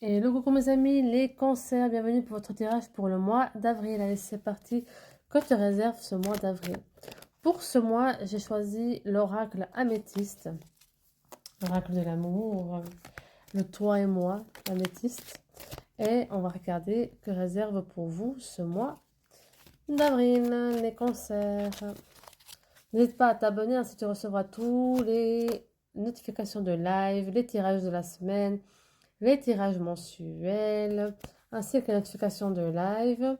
Et le coucou mes amis, les cancers, bienvenue pour votre tirage pour le mois d'avril. Allez, c'est parti. Que te réserve ce mois d'avril? Pour ce mois, j'ai choisi l'oracle améthyste, l'oracle de l'amour, le toi et moi, l'améthyste. Et on va regarder que réserve pour vous ce mois d'avril, les cancers. N'hésite pas à t'abonner, ainsi tu recevras tous les notifications de live, les tirages de la semaine, les tirages mensuels, ainsi que les notifications de live.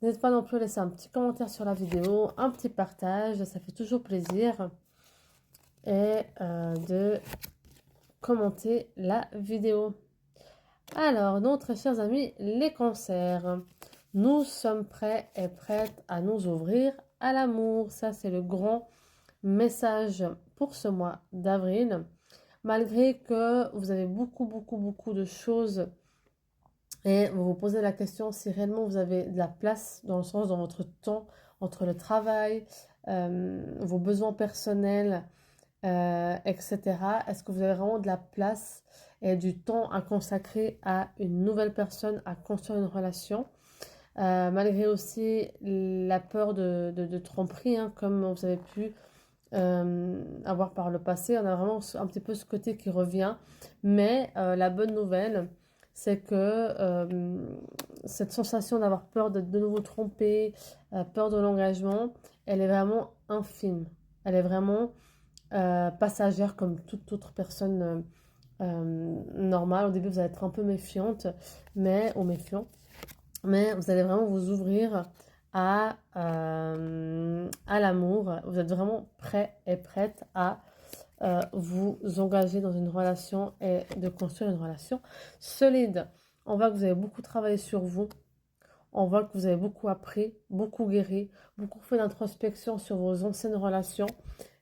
N'hésite pas non plus à laisser un petit commentaire sur la vidéo, un petit partage, ça fait toujours plaisir. Et de commenter la vidéo. Alors, donc, très chers amis, les cancers. Nous sommes prêts et prêtes à nous ouvrir à l'amour. Ça, c'est le grand message pour ce mois d'avril. Malgré que vous avez beaucoup de choses et vous vous posez la question si réellement vous avez de la place dans le sens dans votre temps entre le travail, vos besoins personnels, etc. Est-ce que vous avez vraiment de la place et du temps à consacrer à une nouvelle personne, à construire une relation, malgré aussi la peur de tromperie, hein, comme vous avez pu avoir par le passé. On a vraiment un petit peu ce côté qui revient. Mais la bonne nouvelle, c'est que cette sensation d'avoir peur d'être de nouveau trompé, peur de l'engagement, elle est vraiment infime. Elle est vraiment passagère comme toute autre personne normale. Au début, vous allez être un peu méfiante, ou méfiant, mais vous allez vraiment vous ouvrir à l'amour. Vous êtes vraiment prêt et prête à vous engager dans une relation et de construire une relation solide. On voit que vous avez beaucoup travaillé sur vous. On voit que vous avez beaucoup appris, beaucoup guéri, beaucoup fait d'introspection sur vos anciennes relations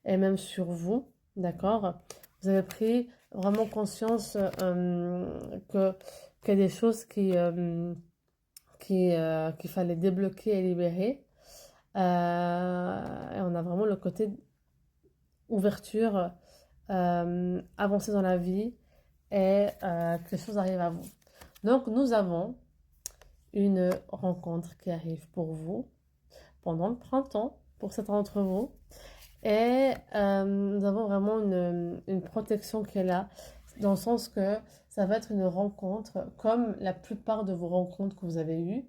et même sur vous. D'accord? Vous avez pris vraiment conscience que, qu'il y a des choses qu'il fallait débloquer et libérer. Et on a vraiment le côté ouverture, avancer dans la vie et que les choses arrivent à vous. Donc nous avons une rencontre qui arrive pour vous pendant le printemps, pour certains d'entre vous. Et nous avons vraiment une protection qui est là, dans le sens que ça va être une rencontre, comme la plupart de vos rencontres que vous avez eues,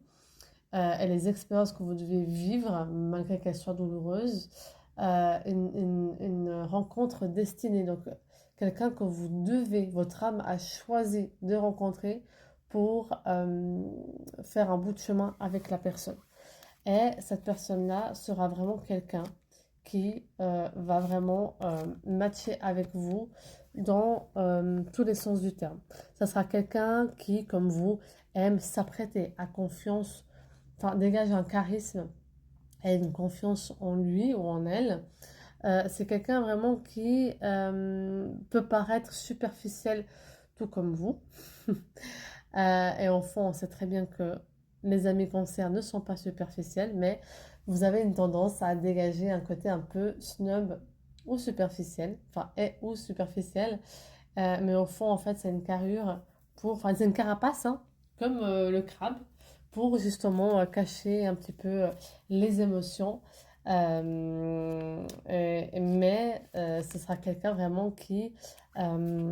et les expériences que vous devez vivre, malgré qu'elles soient douloureuses, une rencontre destinée. Donc, quelqu'un que vous devez, votre âme a choisi de rencontrer pour faire un bout de chemin avec la personne. Et cette personne-là sera vraiment quelqu'un qui va vraiment matcher avec vous dans tous les sens du terme. Ça sera quelqu'un qui, comme vous, aime s'apprêter à confiance, enfin dégage un charisme et une confiance en lui ou en elle. C'est quelqu'un vraiment qui peut paraître superficiel, tout comme vous. Et au fond, on sait très bien que les amis cancers ne sont pas superficiels, mais vous avez une tendance à dégager un côté un peu snob ou superficiel, enfin, et ou superficiel. Mais au fond, en fait, c'est une carrure enfin, c'est une carapace, hein, comme le crabe, pour justement cacher un petit peu les émotions. Mais ce sera quelqu'un vraiment qui enfin,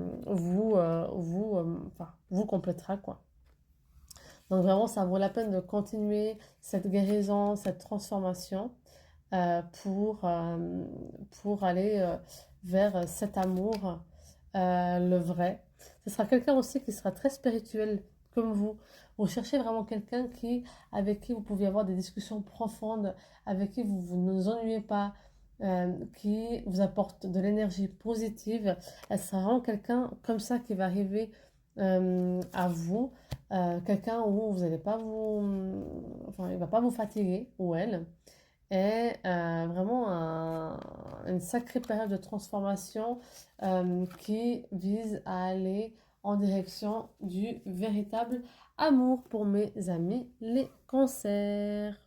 vous complétera, quoi. Donc vraiment, ça vaut la peine de continuer cette guérison, cette transformation euh, pour, euh, pour aller vers cet amour, le vrai. Ce sera quelqu'un aussi qui sera très spirituel comme vous. Vous cherchez vraiment quelqu'un avec qui vous pouvez avoir des discussions profondes, avec qui vous ne vous ennuyez pas, qui vous apporte de l'énergie positive. Elle sera vraiment quelqu'un comme ça qui va arriver à vous. Quelqu'un où vous n'allez pas enfin, il va pas vous fatiguer, ou elle. Et vraiment une sacrée période de transformation qui vise à aller en direction du véritable amour pour mes amis les cancers.